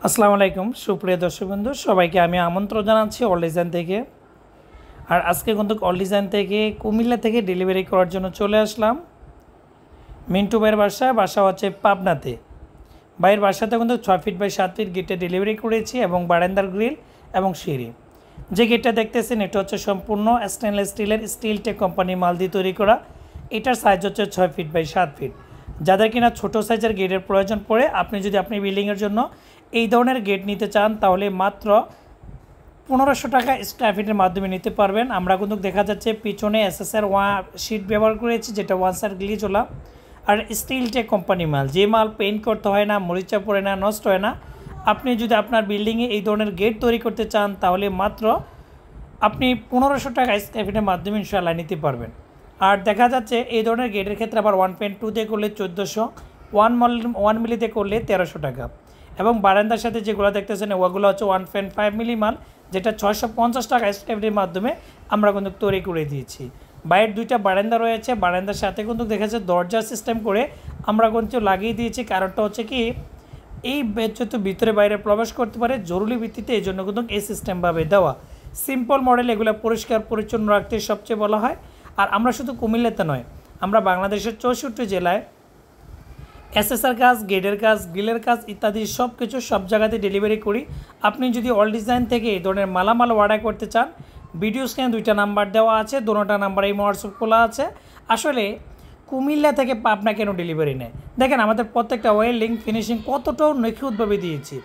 আসসালামু আলাইকুম সুপ্রিয় দর্শক বন্ধু সবাইকে আমি আমন্ত্রণ জানাচ্ছি অল ডিজাইন থেকে। আর আজকে কিন্তু অল ডিজাইন থেকে কুমিল্লা থেকে ডেলিভারি করার জন্য চলে আসলাম মিন্টু ভাইয়ের বাসা হচ্ছে পাবনাতে। ভাইয়ের বাসাতে কিন্তু 6 ফিট বাই 7 ফিট গেটে ডেলিভারি করেছি এবং বারান্দার গ্রিল এবং সিঁড়ি। যে গেটটা দেখতেছেন এটা হচ্ছে সম্পূর্ণ স্টেনলেস স্টিলের স্টিলটেক কোম্পানি মাল দিয়ে তৈরি করা। এটার সাইজ হচ্ছে 6 ফিট বাই 7 ফিট। যাদের কিনা ছোটো সাইজের গেটের প্রয়োজন পড়ে, আপনি যদি আপনি বিল্ডিংয়ের জন্য এই ধরনের গেট নিতে চান তাহলে মাত্র 1500 টাকা স্কোয়ার ফিটের মাধ্যমে নিতে পারবেন। আমরা কিন্তু দেখা যাচ্ছে পিছনে এসএসআর শিট ব্যবহার করেছি, যেটা ওয়ান সাইড গ্লিজওয়ালা আর স্টিলটেক কোম্পানি মাল। যে মাল পেইন্ট করতে হয় না, মরিচা পড়ে না, নষ্ট হয় না। আপনি যদি আপনার বিল্ডিংয়ে এই ধরনের গেট তৈরি করতে চান তাহলে মাত্র আপনি 1500 টাকা স্কোয়ার ফিটের মাধ্যমে ইনশাআল্লাহ নিতে পারবেন। আর দেখা যাচ্ছে এই ধরনের গেটের ক্ষেত্রে আবার 1.2 দিয়ে করলে 1400, 1 মিলিতে করলে 1300 টাকা। এবং বারান্দার সাথে যেগুলো দেখতেছেন ওগুলো হচ্ছে 1.5 মিলি মাল, যেটা 650 টাকা স্কোয়ার ফিটের মাধ্যমে আমরা কিন্তু তৈরি করে দিয়েছি। বাইরের দুইটা বারান্দা রয়েছে, বারান্দার সাথে কিন্তু দেখা যাচ্ছে দরজা সিস্টেম করে আমরা কিন্তু লাগিয়ে দিয়েছি। কারণটা হচ্ছে কি, এই যেহেতু ভিতরে বাইরে প্রবেশ করতে পারে জরুরি ভিত্তিতে, এই জন্য কিন্তু এই সিস্টেমভাবে দেওয়া। সিম্পল মডেল, এগুলো পরিষ্কার পরিচ্ছন্ন রাখতে সবচেয়ে বলা হয়। আর আমরা শুধু কুমিল্লাতে নয়, আমরা বাংলাদেশের 64 জেলায় এসএসআর কাজ, গেটের কাজ, গ্রিলের কাজ ইত্যাদি সব কিছু সব জায়গাতে ডেলিভারি করি। আপনি যদি অল ডিজাইন থেকে এই ধরনের মালামাল অর্ডার করতে চান, ভিডিও স্ক্রিনে 2টা নাম্বার দেওয়া আছে, দুটোটা নাম্বার এই হোয়াটসঅ্যাপ খোলা আছে। আসলে কুমিল্লা থেকে পাবনা কেন ডেলিভারি নেয় দেখেন, আমাদের প্রত্যেকটা ওয়েল্ডিং ফিনিশিং কতটাও নিখুঁতভাবে দিয়েছি।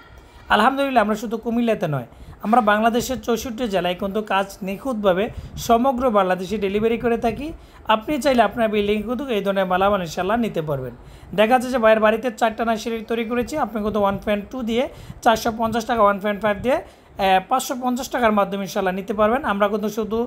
আলহামদুলিল্লাহ, আমরা শুধু কুমিল্লাতে নয়, আমরা বাংলাদেশের 64 জেলায় কিন্তু কাজ নিখুঁতভাবে সমগ্র বাংলাদেশে ডেলিভারি করে থাকি। আপনি চাইলে আপনার বিল্ডিং কিন্তু এই ধরনের মালামাল ইনশাআল্লাহ নিতে পারবেন। দেখা যাচ্ছে যে বাইরের বাড়িতে 4টা না সিঁড়ি তৈরি করেছি, আপনি কিন্তু 1.2 দিয়ে 450 টাকা, 1.5 দিয়ে 550 টাকার মাধ্যমে ইনশাআল্লাহ নিতে পারবেন। আমরা কিন্তু শুধু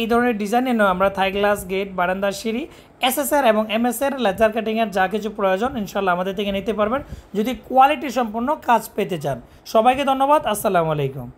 এই ধরনের ডিজাইনে নয়, আমরা থাই গ্লাস, গেট, বারান্দার সিঁড়ি, এসএসআর এবং এমএসআর লেজার কাটিংয়ের যা কিছু প্রয়োজন ইনশাআল্লাহ আমাদের থেকে নিতে পারবেন যদি কোয়ালিটি সম্পন্ন কাজ পেতে চান। সবাইকে ধন্যবাদ। আসসালামু আলাইকুম।